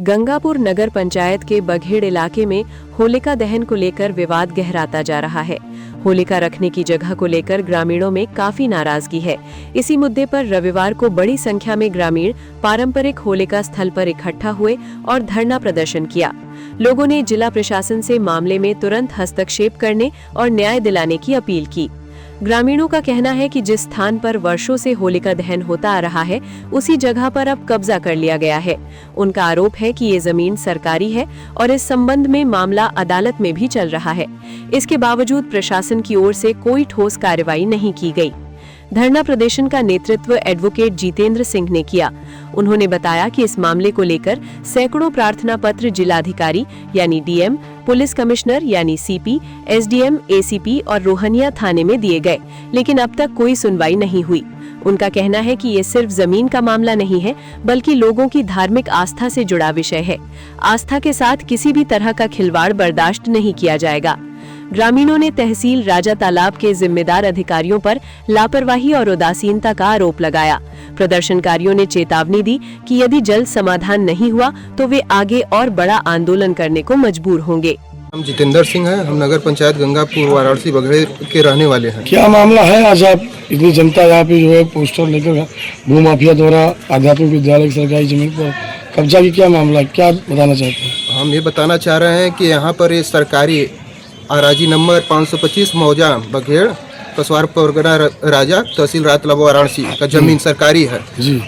गंगापुर नगर पंचायत के बघेड़ इलाके में होलिका दहन को लेकर विवाद गहराता जा रहा है। होलिका रखने की जगह को लेकर ग्रामीणों में काफी नाराजगी है। इसी मुद्दे पर रविवार को बड़ी संख्या में ग्रामीण पारंपरिक होलिका स्थल पर इकट्ठा हुए और धरना प्रदर्शन किया। लोगों ने जिला प्रशासन से मामले में तुरंत हस्तक्षेप करने और न्याय दिलाने की अपील की। ग्रामीणों का कहना है कि जिस स्थान पर वर्षों से होलिका दहन होता आ रहा है, उसी जगह पर अब कब्जा कर लिया गया है। उनका आरोप है कि ये जमीन सरकारी है और इस संबंध में मामला अदालत में भी चल रहा है। इसके बावजूद प्रशासन की ओर से कोई ठोस कार्रवाई नहीं की गई। धरना प्रदर्शन का नेतृत्व एडवोकेट जितेंद्र सिंह ने किया। उन्होंने बताया कि इस मामले को लेकर सैकड़ों प्रार्थना पत्र जिलाधिकारी यानी डीएम, पुलिस कमिश्नर यानी सीपी, एसडीएम, एसीपी और रोहनिया थाने में दिए गए, लेकिन अब तक कोई सुनवाई नहीं हुई। उनका कहना है कि ये सिर्फ जमीन का मामला नहीं है, बल्कि लोगों की धार्मिक आस्था से जुड़ा विषय है। आस्था के साथ किसी भी तरह का खिलवाड़ बर्दाश्त नहीं किया जाएगा। ग्रामीणों ने तहसील राजा तालाब के जिम्मेदार अधिकारियों पर लापरवाही और उदासीनता का आरोप लगाया। प्रदर्शनकारियों ने चेतावनी दी कि यदि जल्द समाधान नहीं हुआ तो वे आगे और बड़ा आंदोलन करने को मजबूर होंगे। हम जितेंद्र सिंह हैं। हम नगर पंचायत गंगापुर वाराणसी बघेड़ के रहने वाले हैं। क्या मामला है? आज आप इतनी जनता यहाँ पे जो है पोस्टर लेकर भूमाफिया द्वारा आध्यात्मिक विद्यालय की सरकारी जमीन पर कब्जा की क्या मामला, क्या बताना चाहते हैं? हम ये बताना चाह रहे हैं कि यहाँ पर ये सरकारी अराजी नंबर 525 मौजा बघेड़ कसवार परगना राजा तहसील रातलब वाराणसी का जमीन सरकारी है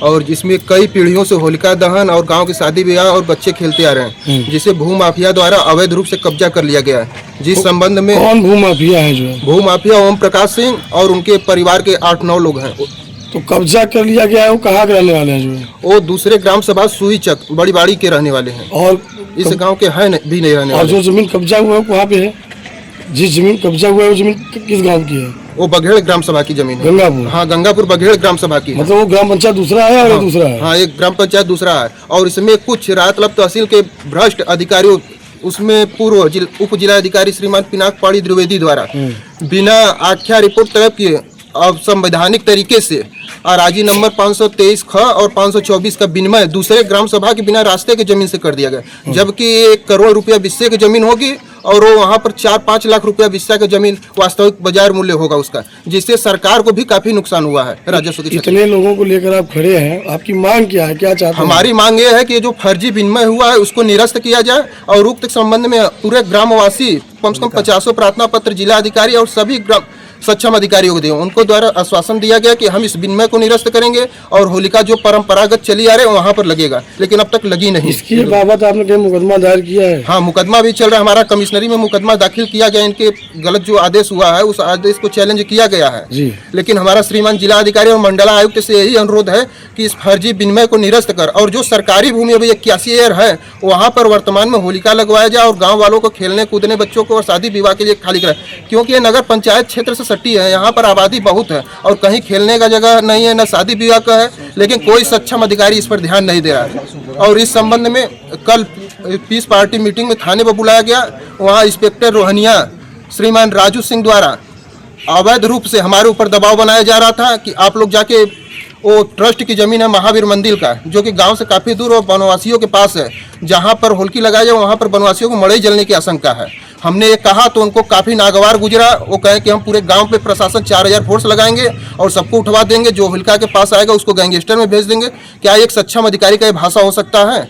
और जिसमें कई पीढ़ियों से होलिका दहन और गांव की शादी ब्याह और बच्चे खेलते आ रहे हैं, जिसे भूमाफिया द्वारा अवैध रूप से कब्जा कर लिया गया है। जिस संबंध में कौन भूमाफिया है? जो है भूमाफिया ओम प्रकाश सिंह और उनके परिवार के 8-9 लोग हैं। तो कब्जा कर लिया गया है, वो कहाँ के रहने वाले हैं? जो है वो दूसरे ग्राम सभा सुई चक बड़ी बाड़ी के रहने वाले हैं और इस गाँव के है भी नहीं रहने वाले। जो जमीन कब्जा हुआ है वहाँ पे है? जिस जमीन कब्जा हुआ है वो जमीन किस गांव की है? वो बघेड़ ग्राम सभा की जमीन है। गंगापुर? हाँ, गंगापुर बघेड़ ग्राम सभा की। मतलब वो ग्राम पंचायत दूसरा है और हाँ, दूसरा है? हाँ, एक ग्राम पंचायत दूसरा है और इसमें कुछ रातलब तहसील के भ्रष्ट अधिकारियों, उसमें पूर्व उप जिलाधिकारी श्रीमान पिनाक पाड़ी द्विवेदी द्वारा बिना आख्या रिपोर्ट तलब किए अब संवैधानिक तरीके से अराजी नंबर 523 ख और 524 का विनिमय दूसरे ग्राम सभा के बिना रास्ते की जमीन से कर दिया गया, जबकि 1 करोड़ रुपया विस्से की जमीन होगी और वो वहाँ पर 4-5 लाख रुपया विस्सा की जमीन वास्तविक बाजार मूल्य होगा उसका, जिससे सरकार को भी काफी नुकसान हुआ है। राजस्व की इतने लोगों को लेकर आप खड़े हैं, आपकी मांग क्या है, क्या चाहते हैं? हमारी मांग ये है कि जो फर्जी विनिमय हुआ है उसको निरस्त किया जाए और उक्त संबंध में पूरे ग्रामवासी कम से कम 50 प्रार्थना पत्र जिला अधिकारी और सभी ग्राम सक्षम अधिकारियों को दिए। उनको द्वारा आश्वासन दिया गया कि हम इस विनिमय को निरस्त करेंगे और होलिका जो परंपरागत चली आ रही है वहाँ पर लगेगा, लेकिन अब तक लगी नहीं। इसकी बाबत आपने क्या मुकदमा दायर किया है? हाँ, मुकदमा भी चल रहा है। हमारा कमिश्नरी में मुकदमा दाखिल किया गया। इनके गलत जो आदेश हुआ है उस आदेश को चैलेंज किया गया है जी। लेकिन हमारा श्रीमान जिला अधिकारी और मंडला आयुक्त से यही अनुरोध है कि इस फर्जी विनिमय को निरस्त कर और जो सरकारी भूमि अभी 81 एकड़ है वहाँ पर वर्तमान में होलिका लगवाया जाए और गाँव वालों को खेलने कूदने बच्चों को और शादी विवाह के लिए खाली कराए, क्योंकि ये नगर पंचायत क्षेत्र से सटी है। यहाँ पर आबादी बहुत है और कहीं खेलने का जगह नहीं है, न शादी विवाह का है, लेकिन कोई सक्षम अधिकारी इस पर ध्यान नहीं दे रहा है। और इस संबंध में कल पीस पार्टी मीटिंग में थाने पर बुलाया गया। वहाँ इंस्पेक्टर रोहनिया श्रीमान राजू सिंह द्वारा अवैध रूप से हमारे ऊपर दबाव बनाया जा रहा था कि आप लोग जाके वो ट्रस्ट की जमीन है महावीर मंदिर का, जो कि गांव से काफ़ी दूर और वनवासियों के पास है, जहां पर होलिका लगाया जाए वहां पर वनवासियों को मड़ई जलने की आशंका है। हमने ये कहा तो उनको काफ़ी नागवार गुजरा। वो कहे कि हम पूरे गांव पे प्रशासन 4000 फोर्स लगाएंगे और सबको उठवा देंगे, जो होलिका के पास आएगा उसको गैंगस्टर में भेज देंगे। क्या एक सक्षम अधिकारी का ये भाषा हो सकता है?